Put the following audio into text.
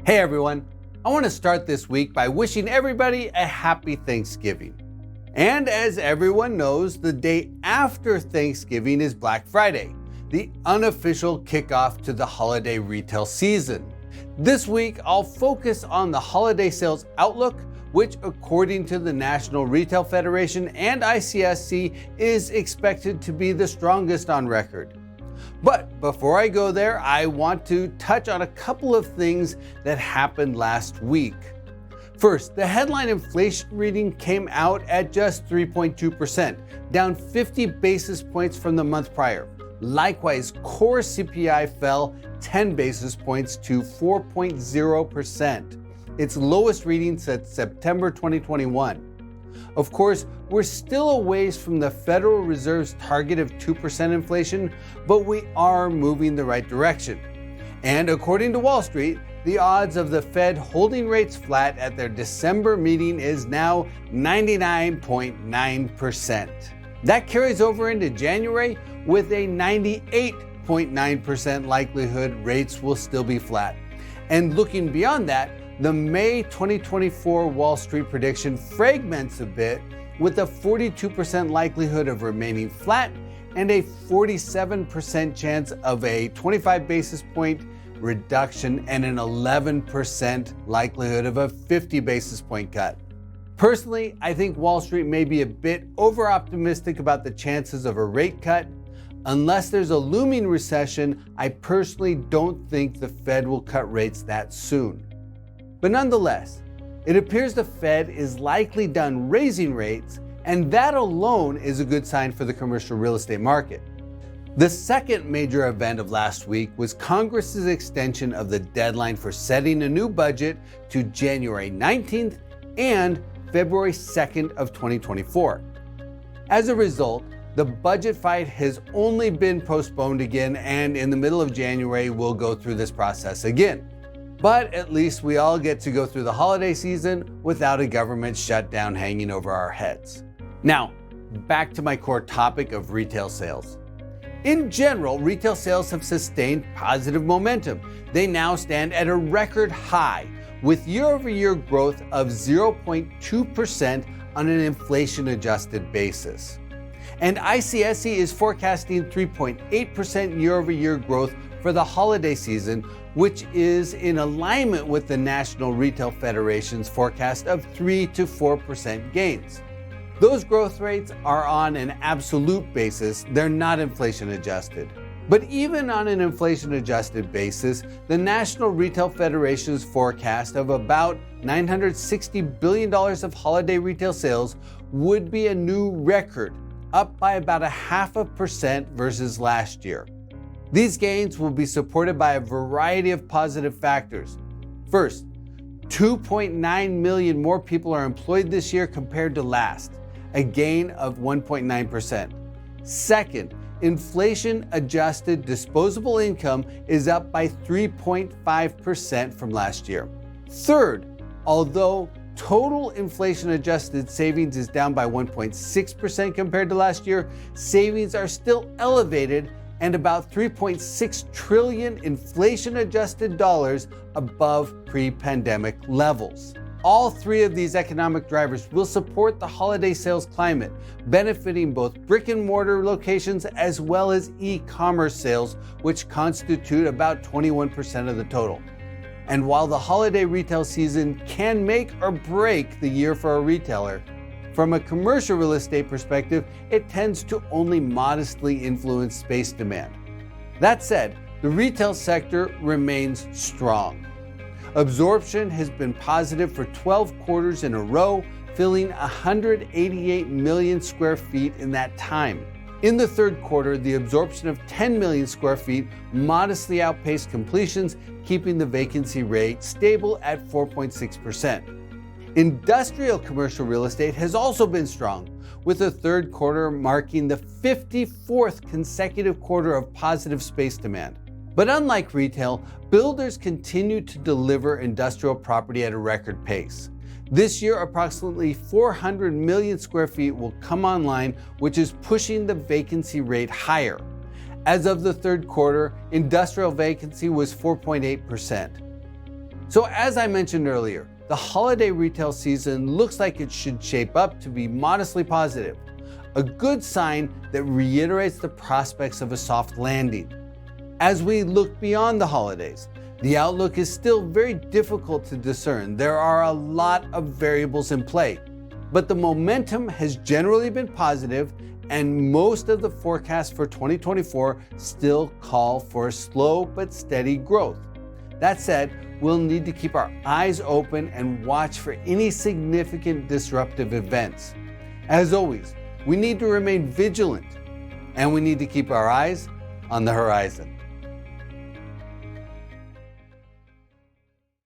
Hey everyone, I want to start this week by wishing everybody a happy Thanksgiving. And as everyone knows, the day after Thanksgiving is Black Friday, the unofficial kickoff to the holiday retail season. This week, I'll focus on the holiday sales outlook, which according to the National Retail Federation and ICSC is expected to be the strongest on record. But before I go there, I want to touch on a couple of things that happened last week. First, the headline inflation reading came out at just 3.2%, down 50 basis points from the month prior. Likewise, core CPI fell 10 basis points to 4.0%, its lowest reading since September 2021. Of course, we're still a ways from the Federal Reserve's target of 2% inflation, but we are moving the right direction. And according to Wall Street, the odds of the Fed holding rates flat at their December meeting is now 99.9%. That carries over into January with a 98.9% likelihood rates will still be flat. And looking beyond that, the May 2024 Wall Street prediction fragments a bit with a 42% likelihood of remaining flat and a 47% chance of a 25 basis point reduction and an 11% likelihood of a 50 basis point cut. Personally, I think Wall Street may be a bit over-optimistic about the chances of a rate cut. Unless there's a looming recession, I personally don't think the Fed will cut rates that soon. But nonetheless, it appears the Fed is likely done raising rates, and that alone is a good sign for the commercial real estate market. The second major event of last week was Congress's extension of the deadline for setting a new budget to January 19th and February 2nd of 2024. As a result, the budget fight has only been postponed again, and in the middle of January, we'll go through this process again. But at least we all get to go through the holiday season without a government shutdown hanging over our heads. Now, back to my core topic of retail sales. In general, retail sales have sustained positive momentum. They now stand at a record high with year-over-year growth of 0.2% on an inflation-adjusted basis. And ICSC is forecasting 3.8% year-over-year growth for the holiday season, which is in alignment with the National Retail Federation's forecast of 3 to 4% gains. Those growth rates are on an absolute basis, they're not inflation adjusted. But even on an inflation adjusted basis, the National Retail Federation's forecast of about $960 billion of holiday retail sales would be a new record, up by about 0.5% versus last year. These gains will be supported by a variety of positive factors. First, 2.9 million more people are employed this year compared to last, a gain of 1.9%. Second, inflation-adjusted disposable income is up by 3.5% from last year. Third, although total inflation-adjusted savings is down by 1.6% compared to last year, savings are still elevated and about 3.6 trillion inflation-adjusted dollars above pre-pandemic levels. All three of these economic drivers will support the holiday sales climate, benefiting both brick-and-mortar locations as well as e-commerce sales, which constitute about 21% of the total. And while the holiday retail season can make or break the year for a retailer, from a commercial real estate perspective, it tends to only modestly influence space demand. That said, the retail sector remains strong. Absorption has been positive for 12 quarters in a row, filling 188 million square feet in that time. In the third quarter, the absorption of 10 million square feet modestly outpaced completions, keeping the vacancy rate stable at 4.6%. Industrial commercial real estate has also been strong, with the third quarter marking the 54th consecutive quarter of positive space demand. But unlike retail, builders continue to deliver industrial property at a record pace. This year, approximately 400 million square feet will come online, which is pushing the vacancy rate higher. As of the third quarter, industrial vacancy was 4.8%. So as I mentioned earlier, the holiday retail season looks like it should shape up to be modestly positive, a good sign that reiterates the prospects of a soft landing. As we look beyond the holidays, the outlook is still very difficult to discern. There are a lot of variables in play, but the momentum has generally been positive, and most of the forecasts for 2024 still call for slow but steady growth. That said, we'll need to keep our eyes open and watch for any significant disruptive events. As always, we need to remain vigilant, and we need to keep our eyes on the horizon.